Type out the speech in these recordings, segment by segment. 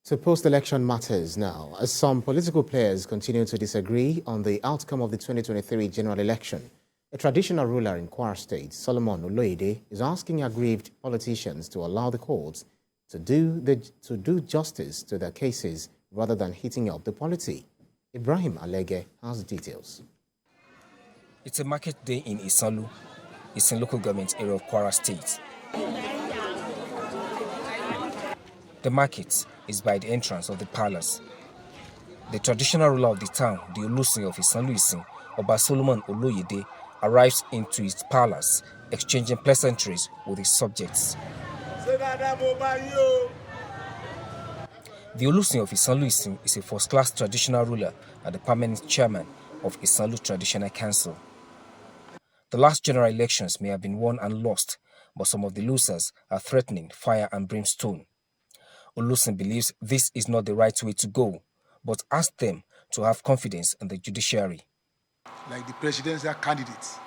To post-election matters now, as some political players continue to disagree on the outcome of the 2023 general election. A traditional ruler in Kwara State, Solomon Oloyede, is asking aggrieved politicians to allow the courts to do justice to their cases rather than heating up the polity. Ibrahim Alege has the details. It's a market day in Isanlu, Isin local government area of Kwara State. The market is by the entrance of the palace. The traditional ruler of the town, the Olusin of Isanlu Isin, Oba Solomon Oloyede, arrives into his palace, exchanging pleasantries with his subjects. The Olusin of Isanlu Isin is a first-class traditional ruler and the permanent chairman of Isanlu Traditional Council. The last general elections may have been won and lost, but some of the losers are threatening fire and brimstone. Olusin believes this is not the right way to go, but asks them to have confidence in the judiciary. Like the presidential candidates,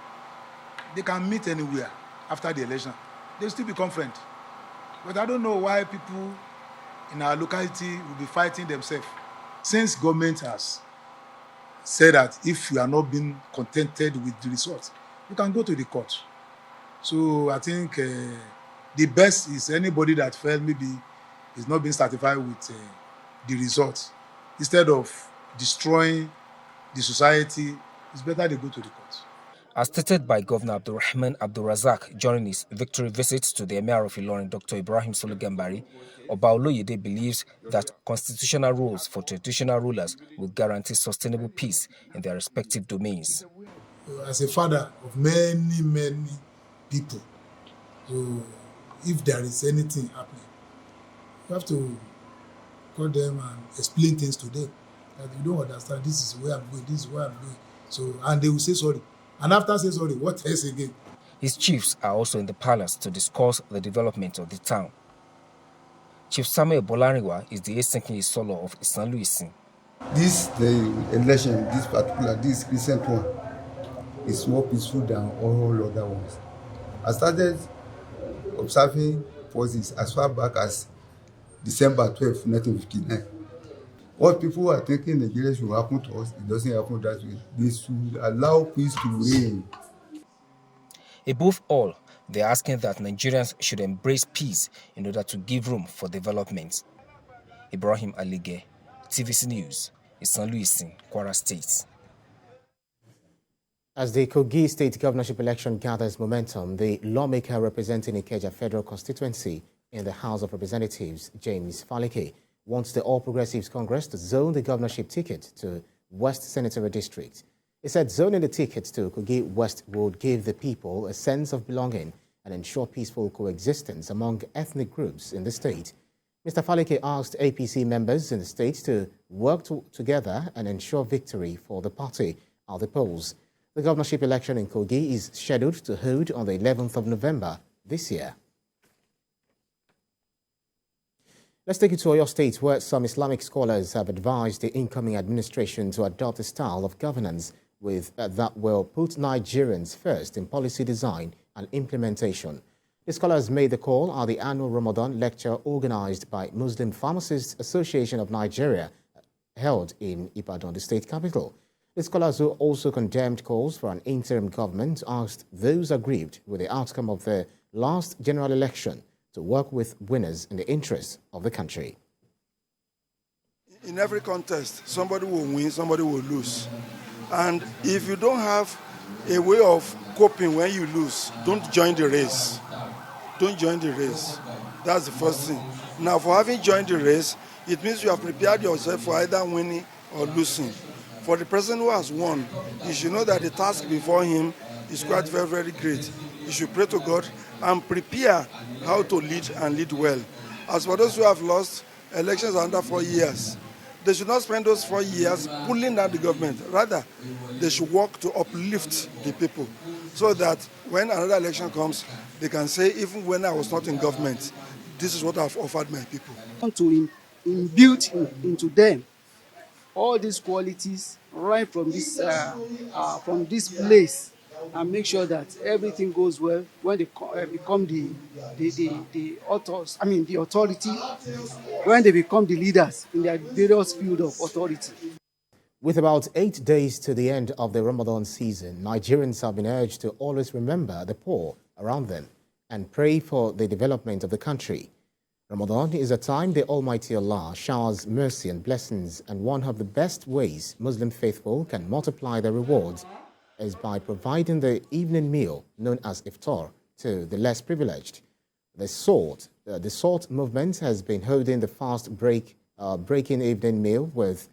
they can meet anywhere after the election. They'll still become friends. But I don't know why people in our locality will be fighting themselves. Since government has said that if you are not being contented with the results, you can go to the court. So I think the best is anybody that felt maybe is not being satisfied with the results. Instead of destroying the society, it's better they go to the court. As stated by Governor Abdulrahman Abdulrazak during his victory visit to the Emir of Ilorin, Dr. Ibrahim Sulu Gambari, Oba Oloyede believes that constitutional rules for traditional rulers will guarantee sustainable peace in their respective domains. As a father of many people, so if there is anything happening, you have to call them and explain things to them that you don't understand. This is where I'm going. This is where I'm going. So, and they will say sorry. And after saying sorry, what else again? His chiefs are also in the palace to discuss the development of the town. Chief Samuel Bolariwa is the Esenkin Solo of Isanlu Isin. The election, this recent one, is more peaceful than all other ones. I started observing forces as far back as December 12, 1959. What people are thinking Nigeria should happen to us, it doesn't happen that way. They should allow peace to reign. Above all, they are asking that Nigerians should embrace peace in order to give room for development. Ibrahim Alige, TVC News, Isanlu Isin, Kwara State. As the Kogi State governorship election gathers momentum, the lawmaker representing Ikeja Federal Constituency in the House of Representatives, James Falike, wants the All Progressives Congress to zone the governorship ticket to West Senatorial District. He said zoning the ticket to Kogi West would give the people a sense of belonging and ensure peaceful coexistence among ethnic groups in the state. Mr. Falike asked APC members in the state to work together and ensure victory for the party at the polls. The governorship election in Kogi is scheduled to hold on the 11th of November this year. Let's take you to Oyo State, where some Islamic scholars have advised the incoming administration to adopt a style of governance that will put Nigerians first in policy design and implementation. The scholars made the call at the annual Ramadan lecture organized by Muslim Pharmacists Association of Nigeria, held in Ibadan, the state capital. The scholars, who also condemned calls for an interim government, asked those aggrieved with the outcome of the last general election to work with winners in the interests of the country. In every contest, somebody will win, somebody will lose. And if you don't have a way of coping when you lose, don't join the race. Don't join the race. That's the first thing. Now, for having joined the race, it means you have prepared yourself for either winning or losing. For the person who has won, he should know that the task before him is quite very great. He should pray to God and prepare how to lead and lead well. As for those who have lost, elections are under 4 years. They should not spend those 4 years pulling down the government. Rather, they should work to uplift the people so that when another election comes, they can say, even when I was not in government, this is what I've offered my people. I want to imbue into them all these qualities right from this place and make sure that everything goes well when they become the authors, I mean the authority, when they become the leaders in their various field of authority. With about 8 days to the end of the Ramadan season, Nigerians have been urged to always remember the poor around them and pray for the development of the country. Ramadan is a time the Almighty Allah showers mercy and blessings, and one of the best ways Muslim faithful can multiply their rewards is by providing the evening meal known as iftar to the less privileged. The SALT movement has been holding the breaking evening meal with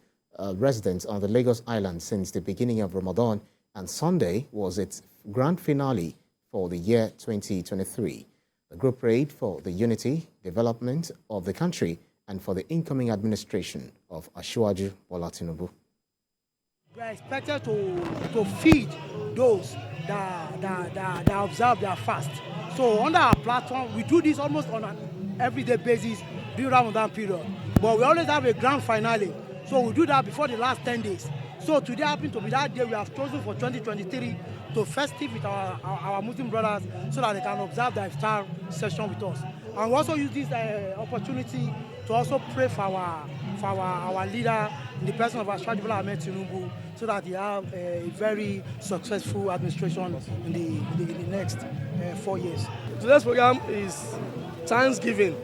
residents on the Lagos Island since the beginning of Ramadan, and Sunday was its grand finale for the year 2023. The group prayed for the unity, development of the country, and for the incoming administration of Asiwaju Bola Tinubu. We are expected to feed those that observe their fast. So under our platform, we do this almost on an everyday basis during Ramadan period. But we always have a grand finale. So we do that before the last 10 days. So today happened to be that day we have chosen for 2023 to festive with our Muslim brothers so that they can observe the iftar session with us. And we also use this opportunity to also pray for our leader in the person of Asiwaju Bola Tinubu so that he have a very successful administration in the next 4 years. Today's program is Thanksgiving.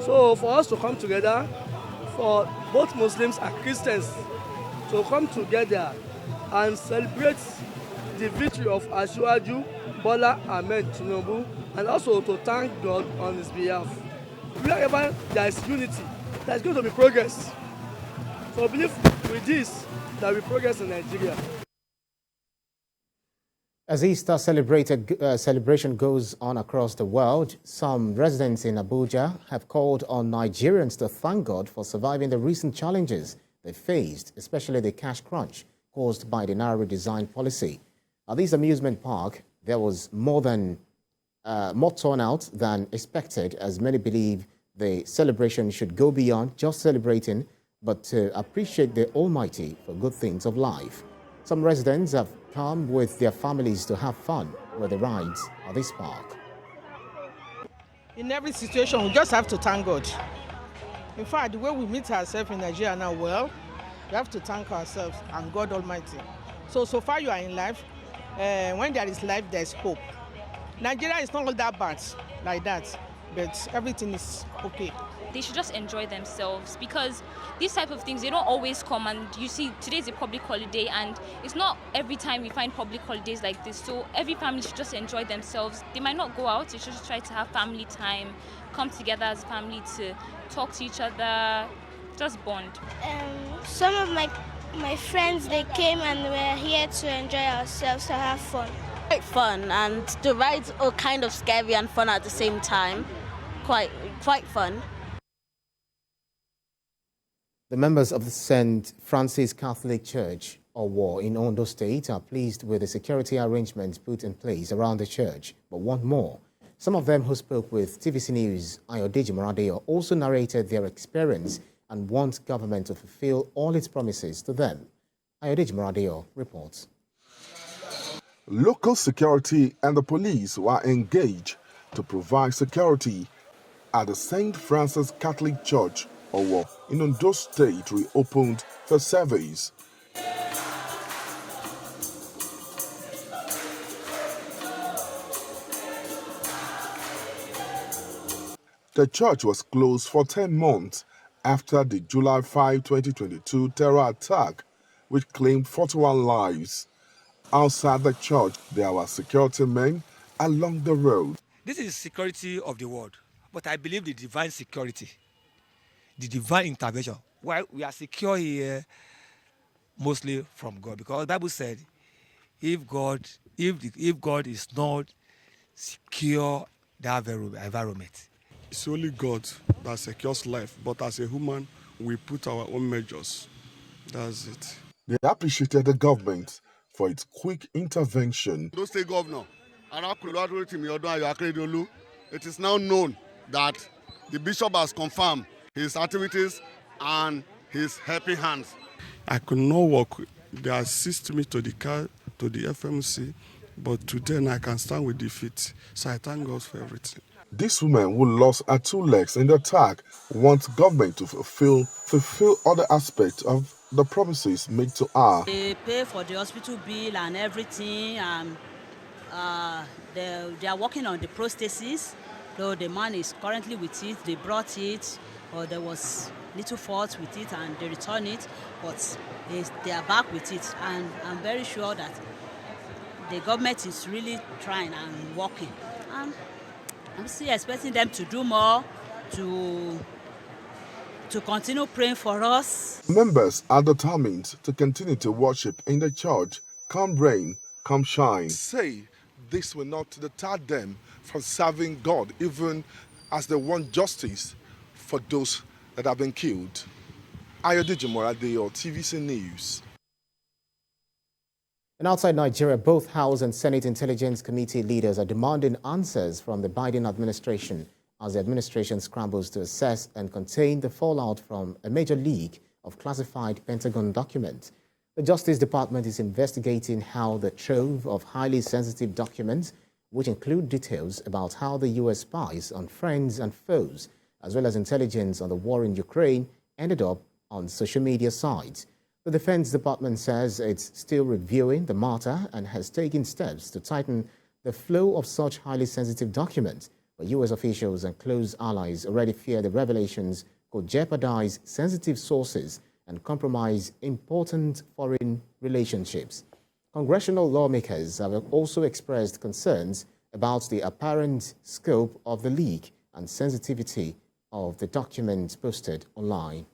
So for us to come together, for both Muslims and Christians to come together and celebrate the victory of Asiwaju Bola Tinubu, and also to thank God on his behalf. Wherever there is unity, there is going to be progress. So I believe with this, there will be progress in Nigeria. As Easter celebration goes on across the world, some residents in Abuja have called on Nigerians to thank God for surviving the recent challenges they faced, especially the cash crunch caused by the narrow design policy. At this amusement park, there was more turnout than expected, as many believe the celebration should go beyond just celebrating, but to appreciate the Almighty for good things of life. Some residents have come with their families to have fun with the rides at this park. In every situation, we just have to thank God. In fact, the way we meet ourselves in Nigeria now, well, we have to thank ourselves and God Almighty. So far you are in life. When there is life, there is hope. Nigeria is not all that bad like that, but everything is okay. They should just enjoy themselves, because these type of things, they don't always come. And you see, today is a public holiday, and it's not every time we find public holidays like this. So every family should just enjoy themselves. They might not go out, they should just try to have family time, come together as a family to talk to each other, just bond. Some of my friends, they came and we're here to enjoy ourselves, to have fun. Quite fun, and the rides are kind of scary and fun at the same time. Quite fun. The members of the St. Francis Catholic Church, Owo, in Ondo State are pleased with the security arrangements put in place around the church, but want more. Some of them who spoke with TVC News, Ayodeji Moradeo, also narrated their experience and want government to fulfill all its promises to them. Ayodeji Moradeo reports. Local security and the police were engaged to provide security at the St. Francis Catholic Church, Owo, in Ondo State, reopened for service. The church was closed for 10 months after the July 5, 2022 terror attack, which claimed 41 lives. Outside the church, there were security men along the road. This is security of the world, but I believe the divine security, the divine intervention. Why we are secure here, mostly from God, because the Bible said, if God is not secure that environment, it's only God that secures life, but as a human, we put our own measures. That's it. They appreciated the government for its quick intervention. Those state governor, it is now known that the bishop has confirmed his activities and his helping hands. I could not walk. They assist me to the car, to the FMC, But today I can stand with defeat. So I thank God for everything. This woman who lost her 2 legs in the attack wants government to fulfill other aspects of the promises made to her. They pay for the hospital bill and everything, and they are working on the prosthesis. Though the man is currently with it, they brought it, or there was little fault with it, and they returned it, but they are back with it, and I'm very sure that the government is really trying and working. And I'm still expecting them to do more, to continue praying for us. Members are determined to continue to worship in the church, come rain, come shine. Say this will not deter them from serving God, even as they want justice for those that have been killed. Ayodele Morade, TVC News. And outside Nigeria, both House and Senate Intelligence Committee leaders are demanding answers from the Biden administration as the administration scrambles to assess and contain the fallout from a major leak of classified Pentagon documents. The Justice Department is investigating how the trove of highly sensitive documents, which include details about how the U.S. spies on friends and foes, as well as intelligence on the war in Ukraine, ended up on social media sites. The Defense Department says it's still reviewing the matter and has taken steps to tighten the flow of such highly sensitive documents, but U.S. officials and close allies already fear the revelations could jeopardize sensitive sources and compromise important foreign relationships. Congressional lawmakers have also expressed concerns about the apparent scope of the leak and sensitivity of the documents posted online.